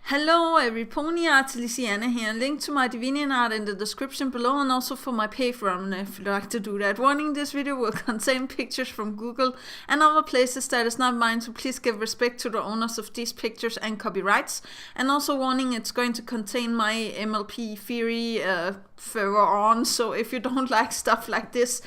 Hello every pony art, Luciana here. Link to my Divinian art in the description below and also for my Patreon if you'd like to do that. Warning, this video will contain pictures from Google and other places that is not mine, so please give respect to the owners of these pictures and copyrights. And also warning, it's going to contain my MLP theory further on, so if you don't like stuff like this,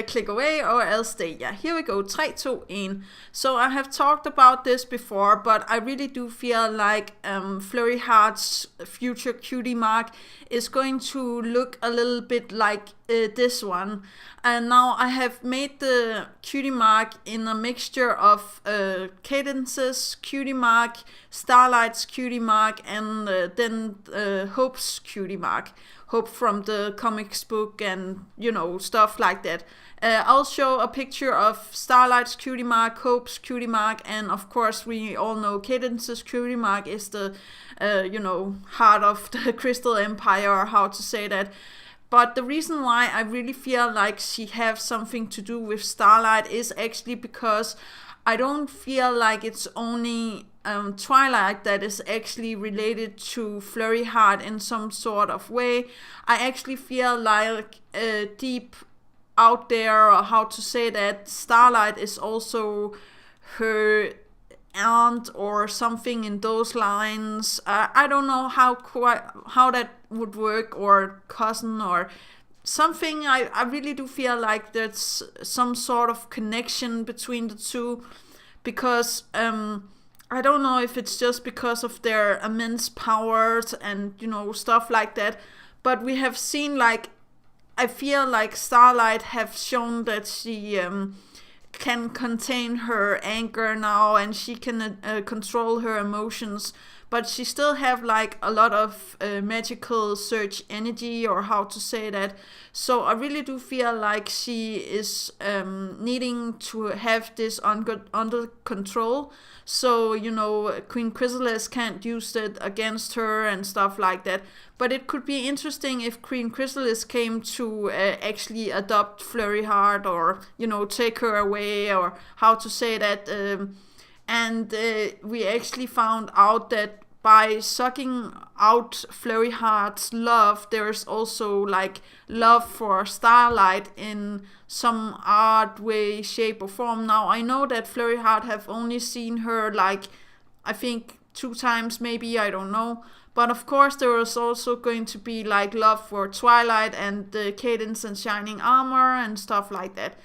click away or else stay. Yeah, here we go, 3, 2, 1. So I have talked about this before, but I really do feel like Flurry Heart's future cutie mark is going to look a little bit like this one. And now I have made the cutie mark in a mixture of Cadence's cutie mark, Starlight's cutie mark, and then Hope's cutie mark. Hope from the comics book and, you know, stuff like that. I'll show a picture of Starlight's cutie mark, Hope's cutie mark, and of course we all know Cadence's cutie mark is the, heart of the Crystal Empire, or how to say that. But the reason why I really feel like she has something to do with Starlight is actually because I don't feel like it's only Twilight that is actually related to Flurry Heart in some sort of way. I actually feel like deep out there, or how to say that, Starlight is also her aunt or something in those lines. I don't know how that would work, or cousin or something. I really do feel like there's some sort of connection between the two, because I don't know if it's just because of their immense powers and, you know, stuff like that, but we have seen, like, I feel like Starlight have shown that she can contain her anger now, and she can control her emotions, but she still have like a lot of magical surge energy, or how to say that. So I really do feel like she is needing to have this under control, so, you know, Queen Chrysalis can't use it against her and stuff like that. But it could be interesting if Queen Chrysalis came to actually adopt Flurry Heart, or, you know, take her away, or how to say that. And we actually found out that by sucking out Flurry Heart's love, there's also like love for Starlight in some odd way, shape or form. Now I know that Flurry Heart have only seen her like, I think 2 times maybe, I don't know. But of course there is also going to be like love for Twilight and the Cadence and Shining Armor and stuff like that.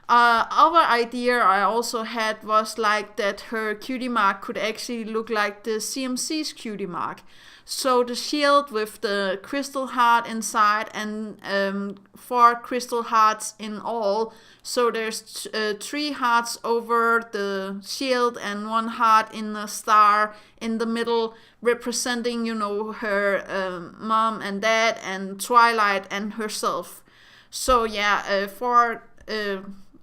Other idea I also had was like that her cutie mark could actually look like the CMC's cutie mark. So the shield with the crystal heart inside, and 4 crystal hearts in all. So there's 3 hearts over the shield and 1 heart in the star in the middle, representing, you know, her mom and dad and Twilight and herself. So yeah, 4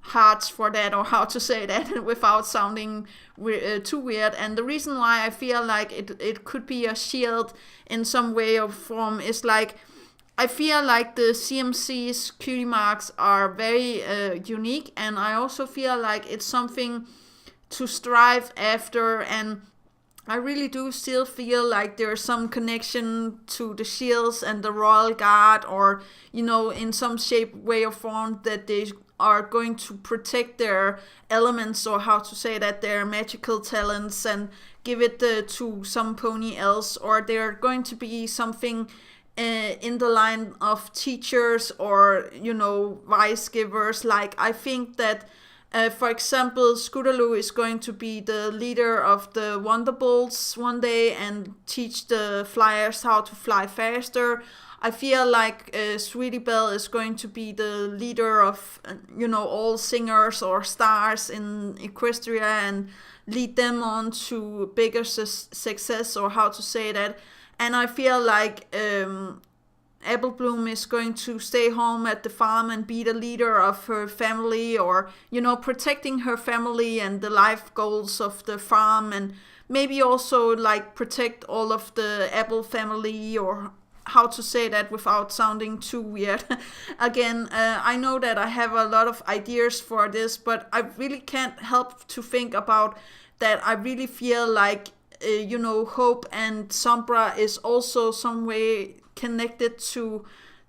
hearts for that, or how to say that without sounding too weird. And the reason why I feel like it could be a shield in some way or form is like, I feel like the CMC's cutie marks are very unique, and I also feel like it's something to strive after. And I really do still feel like there's some connection to the shields and the royal guard, or, you know, in some shape, way or form, that they are going to protect their elements, or how to say that, their magical talents, and give it to some pony else, or they're going to be something in the line of teachers, or, you know, vice givers. Like, I think that for example, Scootaloo is going to be the leader of the Wonderbolts one day and teach the flyers how to fly faster. I feel like Sweetie Belle is going to be the leader of, you know, all singers or stars in Equestria, and lead them on to bigger success, or how to say that. And I feel like Apple Bloom is going to stay home at the farm and be the leader of her family, or, you know, protecting her family and the life goals of the farm, and maybe also like protect all of the Apple family, or how to say that without sounding too weird. Again, I know that I have a lot of ideas for this, but I really can't help to think about that. I really feel like Hope and Sombra is also some way connected to,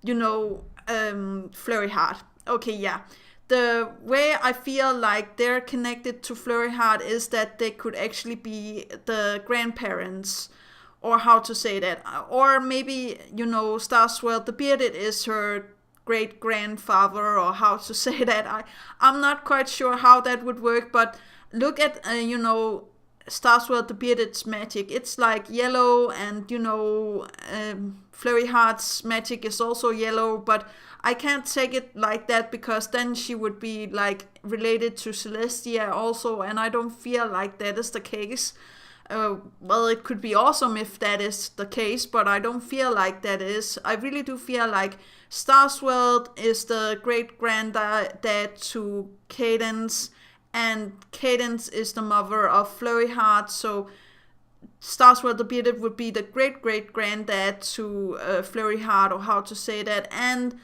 Flurry Heart. Okay, yeah. The way I feel like they're connected to Flurry Heart is that they could actually be the grandparents, or how to say that. Or maybe, Starswell the Bearded is her great grandfather, or how to say that. I'm not quite sure how that would work, but look at, Starswell the Bearded's magic. It's like yellow, and Flurry Heart's magic is also yellow, but I can't take it like that because then she would be like related to Celestia also, and I don't feel like that is the case. Well, it could be awesome if that is the case, but I don't feel like that is. I really do feel like Starswell is the great granddad to Cadence, and Cadence is the mother of Flurry Heart, so Starswell the Bearded would be the great great granddad to Flurry Heart, or how to say that. And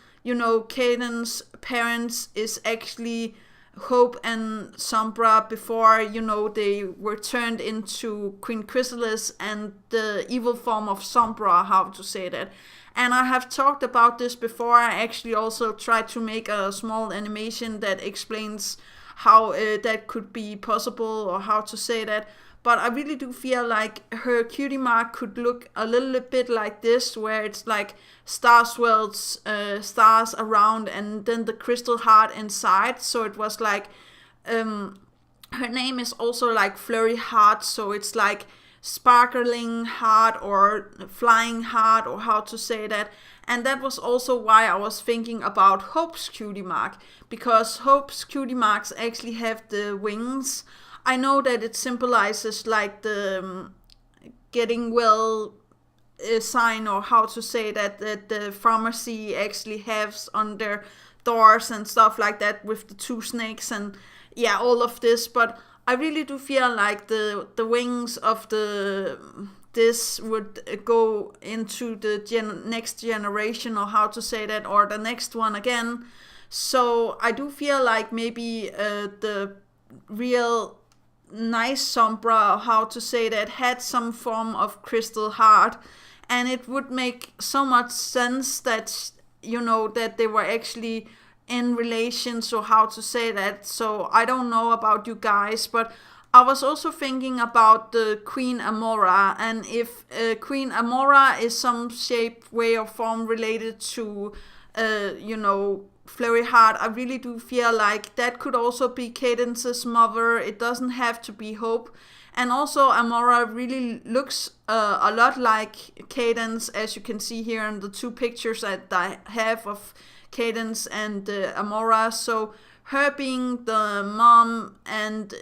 Cadence's parents is actually Hope and Sombra before they were turned into Queen Chrysalis and the evil form of Sombra, how to say that. And I have talked about this before. I actually also tried to make a small animation that explains how that could be possible, or how to say that. But I really do feel like her cutie mark could look a little bit like this, where it's like Starswell's stars around and then the crystal heart inside. So it was like, her name is also like Flurry Heart, so it's like sparkling heart or flying heart, or how to say that. And that was also why I was thinking about Hope's cutie mark, because Hope's cutie marks actually have the wings. I know that it symbolizes like the getting well sign, or how to say that the pharmacy actually has on their doors and stuff like that, with the two snakes and all of this. But I really do feel like the wings of this would go into the next generation, or how to say that, or the next one again. So I do feel like maybe the real nice Sombra, or how to say that, had some form of crystal heart, and it would make so much sense that that they were actually in relation, so how to say that. So I don't know about you guys, but I was also thinking about the Queen Amora, and if Queen Amora is some shape, way, or form related to Flurry Heart, I really do feel like that could also be Cadence's mother. It doesn't have to be Hope. And also Amora really looks a lot like Cadence, as you can see here in the two pictures that I have of Cadence and Amora. So her being the mom, and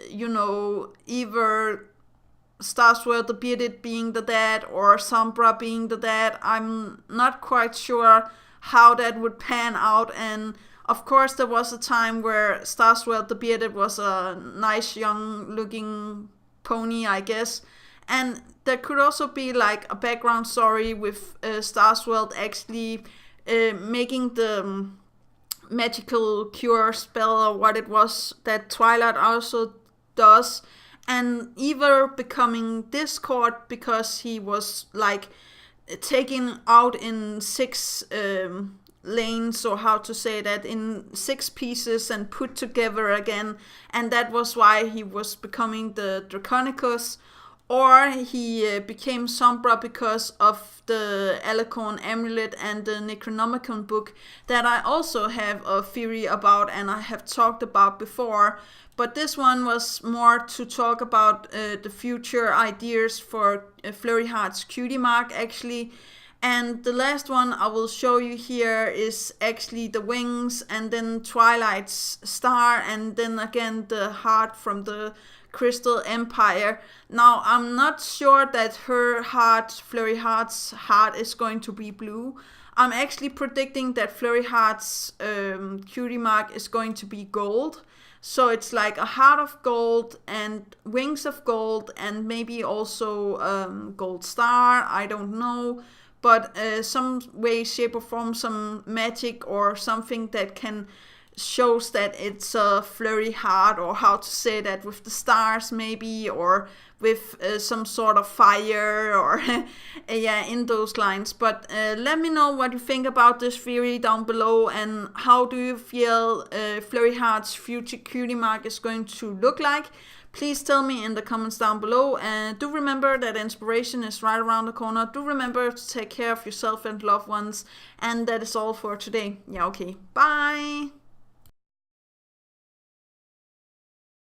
either Starswell the Bearded being the dad, or Sombra being the dad. I'm not quite sure how that would pan out. And of course there was a time where Starswell the Bearded was a nice young looking pony, I guess. And there could also be like a background story with Starswell actually making the magical cure spell, or what it was that Twilight also does, and either becoming Discord because he was like taken out in 6 lanes, or how to say that, in 6 pieces and put together again, and that was why he was becoming the Draconicus, or he became Sombra because of the Alicorn Amulet and the Necronomicon book that I also have a theory about and I have talked about before. But this one was more to talk about the future ideas for Flurry Heart's cutie mark actually. And the last one I will show you here is actually the wings, and then Twilight's star, and then again the heart from the Crystal Empire. Now I'm not sure that her heart, Flurry Heart's heart, is going to be blue. I'm actually predicting that Flurry Heart's cutie mark is going to be gold. So it's like a heart of gold and wings of gold, and maybe also gold star, I don't know. But some way, shape or form, some magic or something that can shows that it's a flurry heart, or how to say that, with the stars maybe, or with some sort of fire, or yeah, in those lines. But let me know what you think about this theory down below, and how do you feel flurry heart's future cutie mark is going to look like. Please tell me in the comments down below, and do remember that inspiration is right around the corner. Do remember to take care of yourself and loved ones, and that is all for today. Yeah, okay, bye!